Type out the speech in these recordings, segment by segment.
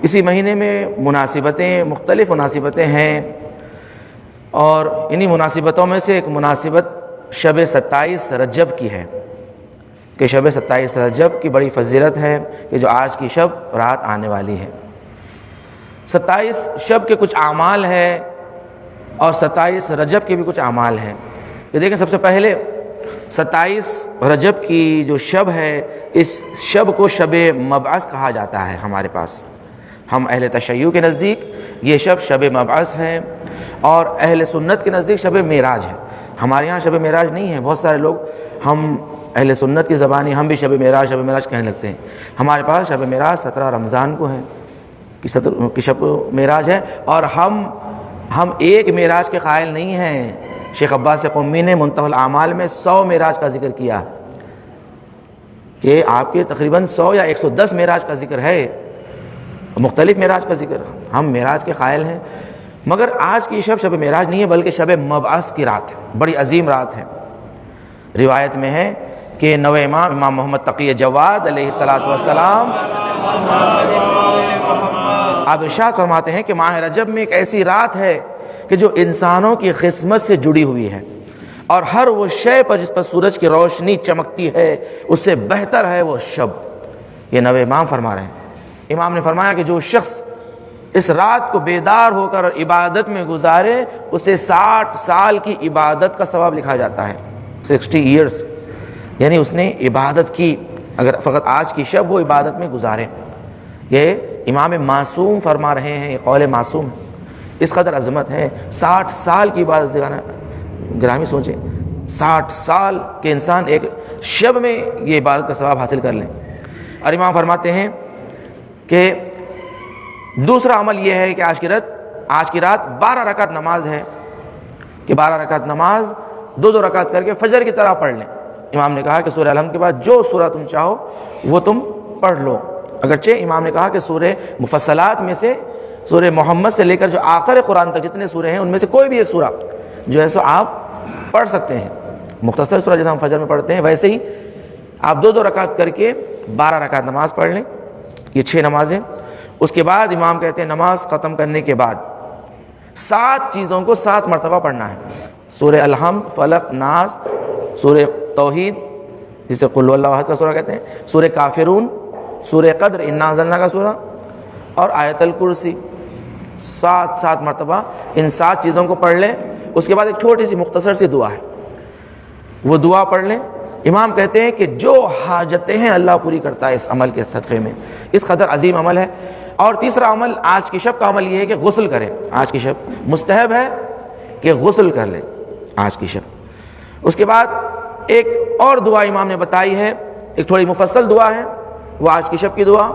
اسی مہینے میں مختلف مناسبتیں ہیں، اور انہی مناسبتوں میں سے ایک مناسبت شب 27 رجب کی ہے کہ شب 27 رجب کی بڑی فضیلت ہے کہ جو آج کی شب رات آنے والی ہے۔ 27 شب کے کچھ اعمال ہیں اور 27 رجب کے بھی کچھ اعمال ہیں۔ یہ دیکھیں، سب سے پہلے 27 رجب کی جو شب ہے، اس شب کو شب مبعث کہا جاتا ہے۔ ہمارے پاس ہم اہل تشیع کے نزدیک یہ شب مبعث ہے، اور اہل سنت کے نزدیک شب معراج ہے۔ ہمارے یہاں شب معراج نہیں ہے۔ بہت سارے لوگ ہم اہل سنت کی زبانی ہم بھی شب معراج کہنے لگتے ہیں۔ ہمارے پاس شب معراج 17 رمضان کو ہے کہ شب معراج ہے، اور ہم ایک معراج کے قائل نہیں ہیں۔ شیخ عباس قمی نے منتہی الاعمال میں 100 معراج کا ذکر کیا کہ آپ کے تقریباً 100 یا 110 معراج کا ذکر ہے، مختلف معراج کا ذکر۔ ہم معراج کے قائل ہیں، مگر آج کی شب معراج نہیں ہے بلکہ شب مبعث کی رات ہے، بڑی عظیم رات ہے۔ روایت میں ہے کہ نوے امام محمد تقی جواد علیہ السلام آپ ارشاد فرماتے ہیں کہ ماہ رجب میں ایک ایسی رات ہے کہ جو انسانوں کی قسمت سے جڑی ہوئی ہے، اور ہر وہ شے پر جس پر سورج کی روشنی چمکتی ہے اس سے بہتر ہے وہ شب۔ یہ نوے امام فرما رہے ہیں۔ امام نے فرمایا کہ جو شخص اس رات کو بیدار ہو کر عبادت میں گزارے اسے 60 سال کی عبادت کا ثواب لکھا جاتا ہے، 60 ایئرس، یعنی اس نے عبادت کی، اگر فقط آج کی شب وہ عبادت میں گزارے۔ یہ امام معصوم فرما رہے ہیں، یہ قول معصوم ہے، اس قدر عظمت ہے۔ 60 سال کی عبادت گرامی سوچیں، 60 سال کے انسان ایک شب میں یہ عبادت کا ثواب حاصل کر لیں۔ اور امام فرماتے ہیں کہ دوسرا عمل یہ ہے کہ آج کی رات 12 رکعت نماز ہے، کہ 12 رکعت نماز 2 رکعت کر کے فجر کی طرح پڑھ لیں۔ امام نے کہا کہ سورہ الحمد کے بعد جو سورہ تم چاہو وہ تم پڑھ لو، اگرچہ امام نے کہا کہ سورہ مفصلات میں سے سورہ محمد سے لے کر جو آخر قرآن تک جتنے سورے ہیں ان میں سے کوئی بھی ایک سورہ جو ہے سو آپ پڑھ سکتے ہیں، مختصر سورہ جیسے ہم فجر میں پڑھتے ہیں ویسے ہی آپ 2 رکعت کر کے 12 رکعت نماز پڑھ لیں۔ یہ 6 نمازیں۔ اس کے بعد امام کہتے ہیں نماز ختم کرنے کے بعد 7 چیزوں کو 7 مرتبہ پڑھنا ہے۔ سورہ الحمد، فلق، ناس، سورہ توحید جسے قل هو اللہ احد کا سورہ کہتے ہیں، سورہ کافرون، سورہ قدر، انا انزلنا کا سورہ، اور آیت الکرسی، 7 مرتبہ ان 7 چیزوں کو پڑھ لیں۔ اس کے بعد ایک چھوٹی سی مختصر سی دعا ہے، وہ دعا پڑھ لیں۔ امام کہتے ہیں کہ جو حاجتیں ہیں اللہ پوری کرتا ہے اس عمل کے صدقے میں، اس قدر عظیم عمل ہے۔ اور تیسرا عمل آج کی شب کا عمل یہ ہے کہ غسل کریں۔ آج کی شب مستحب ہے کہ غسل کر لیں آج کی شب۔ اس کے بعد ایک اور دعا امام نے بتائی ہے، ایک تھوڑی مفصل دعا ہے، وہ آج کی شب کی دعا،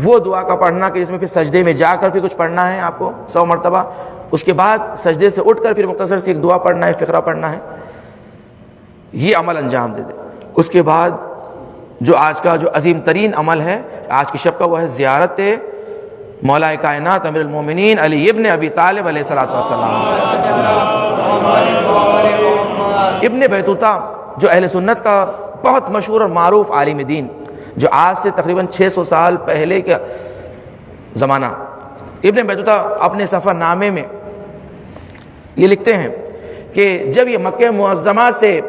وہ دعا کا پڑھنا کہ اس میں پھر سجدے میں جا کر پھر کچھ پڑھنا ہے آپ کو 100 مرتبہ، اس کے بعد سجدے سے اٹھ کر پھر مختصر سی ایک دعا پڑھنا ہے، فقرہ پڑھنا ہے، یہ عمل انجام دے دیں۔ اس کے بعد جو آج کا جو عظیم ترین عمل ہے آج کی شب کا، وہ ہے زیارت مولا کائنات امیر المومنین علی ابن ابی طالب علیہ السلام، ابن بیتوتا، جو اہل سنت کا بہت مشہور اور معروف عالم دین، جو آج سے تقریباً 600 سال پہلے کا زمانہ۔ ابن بیتوتا اپنے سفر نامے میں یہ لکھتے ہیں کہ جب یہ مکہ معظمہ سے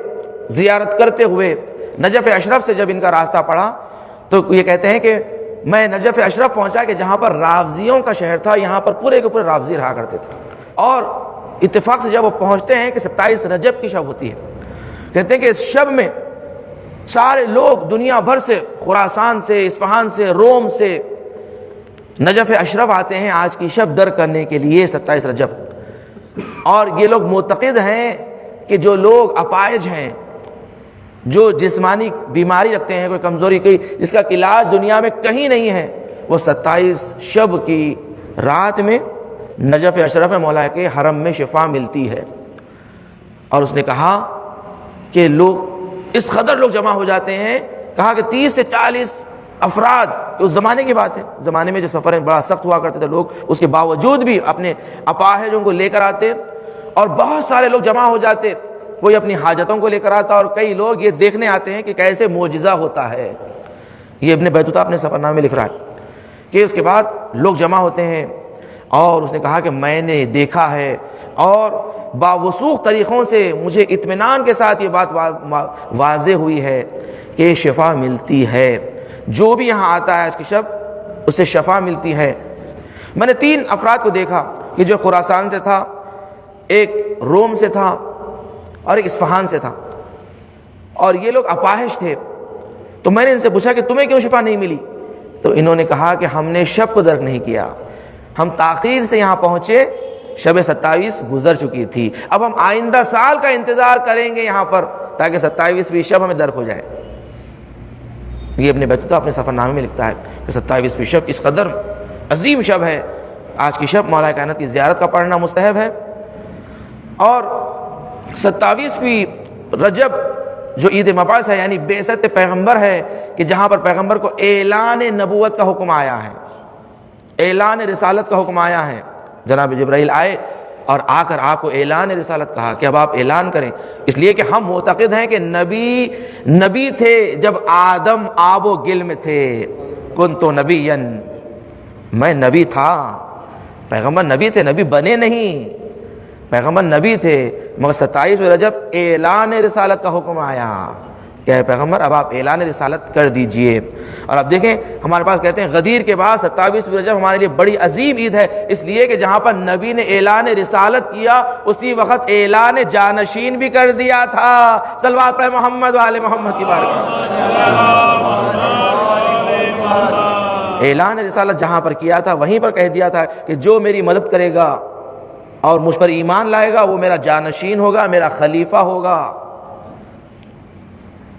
زیارت کرتے ہوئے نجف اشرف سے جب ان کا راستہ پڑا تو یہ کہتے ہیں کہ میں نجف اشرف پہنچا کہ جہاں پر رافضیوں کا شہر تھا، یہاں پر پورے کے پورے رافضی رہا کرتے تھے، اور اتفاق سے جب وہ پہنچتے ہیں کہ 27 رجب کی شب ہوتی ہے، کہتے ہیں کہ اس شب میں سارے لوگ دنیا بھر سے، خراسان سے، اصفہان سے، روم سے نجف اشرف آتے ہیں آج کی شب در کرنے کے لیے 27 رجب۔ اور یہ لوگ معتقد ہیں کہ جو لوگ اپائج ہیں، جو جسمانی بیماری رکھتے ہیں، کوئی کمزوری، کوئی جس کا علاج دنیا میں کہیں نہیں ہے، وہ 27 شب کی رات میں نجف اشرف مولا کے حرم میں شفا ملتی ہے۔ اور اس نے کہا کہ لوگ اس قدر لوگ جمع ہو جاتے ہیں، کہا کہ 30 سے 40 افراد، اس زمانے کی بات ہے، زمانے میں جو سفر بڑا سخت ہوا کرتے تھے، لوگ اس کے باوجود بھی اپنے اپاہجوں کو لے کر آتے، اور بہت سارے لوگ جمع ہو جاتے، کوئی اپنی حاجتوں کو لے کر آتا، اور کئی لوگ یہ دیکھنے آتے ہیں کہ کیسے معجزہ ہوتا ہے۔ یہ ابن بیتوتا اپنے سفر نامے میں لکھ رہا ہے کہ اس کے بعد لوگ جمع ہوتے ہیں اور اس نے کہا کہ میں نے دیکھا ہے اور باوثوق طریقوں سے مجھے اطمینان کے ساتھ یہ بات واضح ہوئی ہے کہ شفا ملتی ہے، جو بھی یہاں آتا ہے آج کی شب اسے شفا ملتی ہے۔ میں نے 3 افراد کو دیکھا کہ جو خراسان سے تھا، ایک روم سے تھا اور ایک اصفہان سے تھا، اور یہ لوگ اپاہج تھے۔ تو میں نے ان سے پوچھا کہ تمہیں کیوں شفا نہیں ملی؟ تو انہوں نے کہا کہ ہم نے شب کو درک نہیں کیا، ہم تاخیر سے یہاں پہنچے، شب 27 گزر چکی تھی، اب ہم آئندہ سال کا انتظار کریں گے یہاں پر تاکہ 27ویں شب ہمیں درک ہو جائے۔ یہ ابن بطوطہ اپنے سفر نامے میں لکھتا ہے کہ 27ویں شب اس قدر عظیم شب ہے، آج کی شب مولا کائنات کی زیارت کا پڑھنا مستحب ہے۔ اور 27ویں رجب جو عید مبعث ہے یعنی بعثت پیغمبر ہے، کہ جہاں پر پیغمبر کو اعلان نبوت کا حکم آیا ہے، اعلان رسالت کا حکم آیا ہے۔ جناب جبرائیل آئے اور آ کر آپ کو اعلان رسالت کہا کہ اب آپ اعلان کریں، اس لیے کہ ہم معتقد ہیں کہ نبی تھے جب آدم آب و گل میں تھے، کنت نبیا، میں نبی تھا، پیغمبر نبی تھے، نبی بنے نہیں، پیغمبر نبی تھے، مگر 27ویں رجب اعلان رسالت کا حکم آیا کہ اے پیغمبر اب آپ اعلان رسالت کر دیجئے۔ اور اب دیکھیں ہمارے پاس کہتے ہیں غدیر کے بعد 27ویں رجب ہمارے لیے بڑی عظیم عید ہے، اس لیے کہ جہاں پر نبی نے اعلان رسالت کیا اسی وقت اعلان جانشین بھی کر دیا تھا۔ صلوات پڑھیں محمد و آل محمد کی بارگاہ۔ اعلان رسالت جہاں پر کیا تھا وہیں پر کہہ دیا تھا کہ جو میری مدد کرے گا اور مجھ پر ایمان لائے گا وہ میرا جانشین ہوگا، میرا خلیفہ ہوگا۔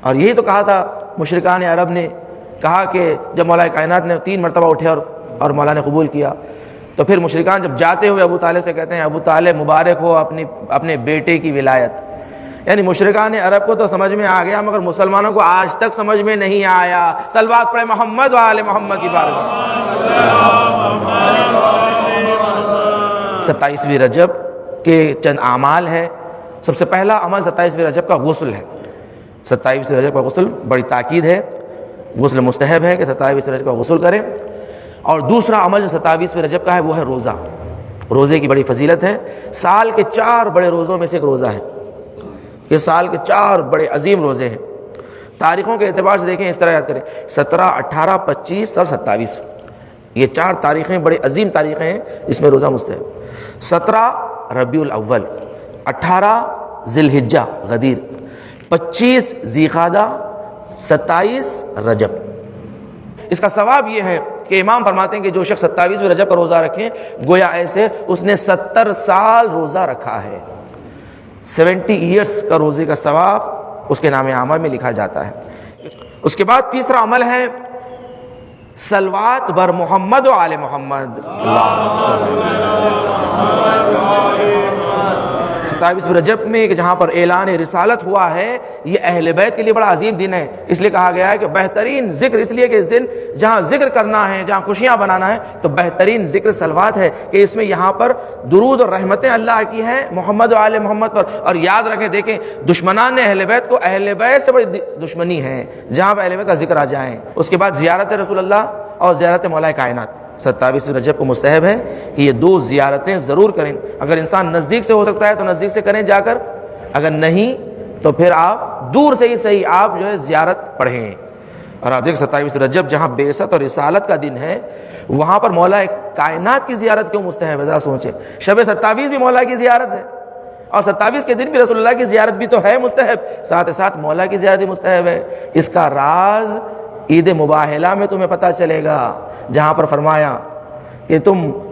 اور یہی تو کہا تھا مشرکان عرب نے، کہا کہ جب مولا کائنات نے 3 مرتبہ اٹھے اور مولا نے قبول کیا، تو پھر مشرکان جب جاتے ہوئے ابو طالب سے کہتے ہیں ابو طالب مبارک ہو اپنے بیٹے کی ولایت۔ یعنی مشرکان عرب کو تو سمجھ میں آ گیا مگر مسلمانوں کو آج تک سمجھ میں نہیں آیا۔ صلوات پڑھیں محمد و آل محمد کی بارگاہ۔ 27ویں رجب کے چند اعمال ہے۔ سب سے پہلا عمل 27ویں رجب کا غسل ہے۔ 27ویں رجب کا غسل بڑی تاکید ہے، غسل مستحب ہے کہ 27ویں رجب کا غسل کریں۔ اور دوسرا عمل جو 27ویں رجب کا ہے وہ ہے روزہ۔ روزے کی بڑی فضیلت ہے، سال کے 4 بڑے روزوں میں سے ایک روزہ ہے، یہ سال کے 4 بڑے عظیم روزے ہیں۔ تاریخوں کے اعتبار سے دیکھیں، اس طرح یاد کریں 17، 18، 25 اور 27، یہ 4 تاریخیں بڑی عظیم تاریخیں ہیں اس میں روزہ مستحب۔ 17 ربیع الاول، 18 ذی الحجہ غدیر، 25 ذی القعدہ، 27 رجب۔ اس کا ثواب یہ ہے کہ امام فرماتے ہیں کہ جو شخص 27ویں رجب کا روزہ رکھیں گویا ایسے اس نے 70 سال روزہ رکھا ہے، 70 ایئرس کا روزے کا ثواب اس کے نام اعمال میں لکھا جاتا ہے۔ اس کے بعد تیسرا عمل ہے صلوات بر محمد و آل محمد۔ 27ویں رجب میں کہ جہاں پر اعلان رسالت ہوا ہے، یہ اہل بیت کے لیے بڑا عظیم دن ہے، اس لیے کہا گیا ہے کہ بہترین ذکر، اس لیے کہ اس دن جہاں ذکر کرنا ہے، جہاں خوشیاں بنانا ہے، تو بہترین ذکر صلوات ہے کہ اس میں یہاں پر درود اور رحمتیں اللہ کی ہیں محمد و آل محمد پر۔ اور یاد رکھیں، دیکھیں دشمنان نے اہل بیت کو، اہل بیت سے بڑی دشمنی ہے جہاں پر اہل بیت کا ذکر آ جائیں۔ اس کے بعد زیارت رسول اللہ اور زیارت مولا کائنات۔ 27ویں رجب کو مستحب ہے کہ یہ 2 زیارتیں ضرور کریں، اگر انسان نزدیک سے ہو سکتا ہے تو نزدیک سے کریں جا کر، اگر نہیں تو پھر آپ دور سے ہی صحیح آپ جو ہے زیارت پڑھیں۔ اور آپ دیکھ 27ویں رجب جہاں بعثت اور رسالت کا دن ہے وہاں پر مولا کائنات کی زیارت کیوں مستحب ہے؟ ذرا سوچیں، شب 27 بھی مولا کی زیارت ہے اور 27 کے دن بھی رسول اللہ کی زیارت بھی تو ہے مستحب، ساتھ ساتھ مولا کی زیارت بھی مستحب ہے۔ اس کا راز عید مباہلہ میں تمہیں پتہ چلے گا، جہاں پر فرمایا کہ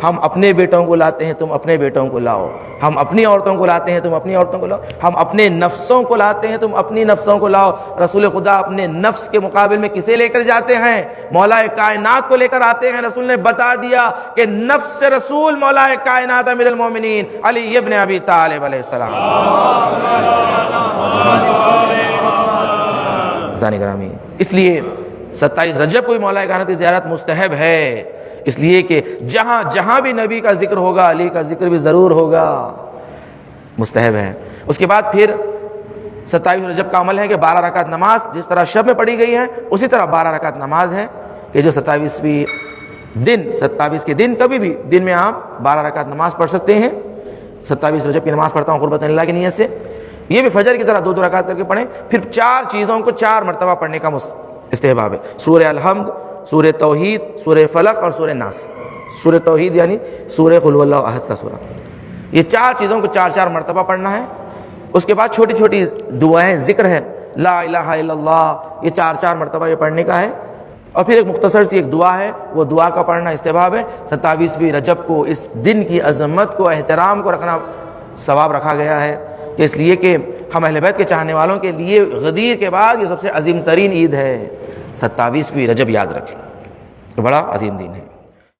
ہم اپنے بیٹوں کو لاتے ہیں تم اپنے بیٹوں کو لاؤ، ہم اپنی عورتوں کو لاتے ہیں تم اپنی عورتوں کو لاؤ، ہم اپنے نفسوں کو لاتے ہیں تم اپنی نفسوں کو لاؤ۔ رسول خدا اپنے نفس کے مقابل میں کسے لے کر جاتے ہیں؟ مولا کائنات کو لے کر آتے ہیں۔ رسول نے بتا دیا کہ نفس رسول مولا کائنات امیر المومنین علی ابن ابی طالب علیہ السلام۔ ذانی گرامی، اس لیے 27 رجب کو بھی مولا کائنات کی زیارت مستحب ہے، اس لیے کہ جہاں جہاں بھی نبی کا ذکر ہوگا علی کا ذکر بھی ضرور ہوگا، مستحب ہے۔ اس کے بعد پھر 27 رجب کا عمل ہے کہ 12 رکعت نماز جس طرح شب میں پڑھی گئی ہے اسی طرح 12 رکعت نماز ہے کہ جو 27ویں دن 27 کے دن کبھی بھی دن میں آپ 12 رکعت نماز پڑھ سکتے ہیں. 27 رجب کی نماز پڑھتا ہوں قربت اللہ کی نیت سے. یہ بھی فجر کی طرح 2 رکعت کر کے پڑھیں. پھر 4 چیزوں کو 4 مرتبہ پڑھنے کا استحباب ہے. سورہ الحمد، سورہ توحید، سورہ فلق اور سورہ ناس. سورہ توحید یعنی سورہ قل واللہ احد کا سورہ. یہ 4 چیزوں کو 4 مرتبہ پڑھنا ہے. اس کے بعد چھوٹی چھوٹی دعائیں ذکر ہے، لا الہ الا اللہ، یہ 4 مرتبہ یہ پڑھنے کا ہے. اور پھر ایک مختصر سی ایک دعا ہے، وہ دعا کا پڑھنا استحباب ہے. 27ویں رجب کو اس دن کی عظمت کو، احترام کو رکھنا ثواب رکھا گیا ہے، کہ اس لیے کہ ہم اہل بیت کے چاہنے والوں کے لیے غدیر کے بعد یہ سب سے عظیم ترین عید ہے. 27ویں رجب یاد رکھیں، تو بڑا عظیم دن ہے.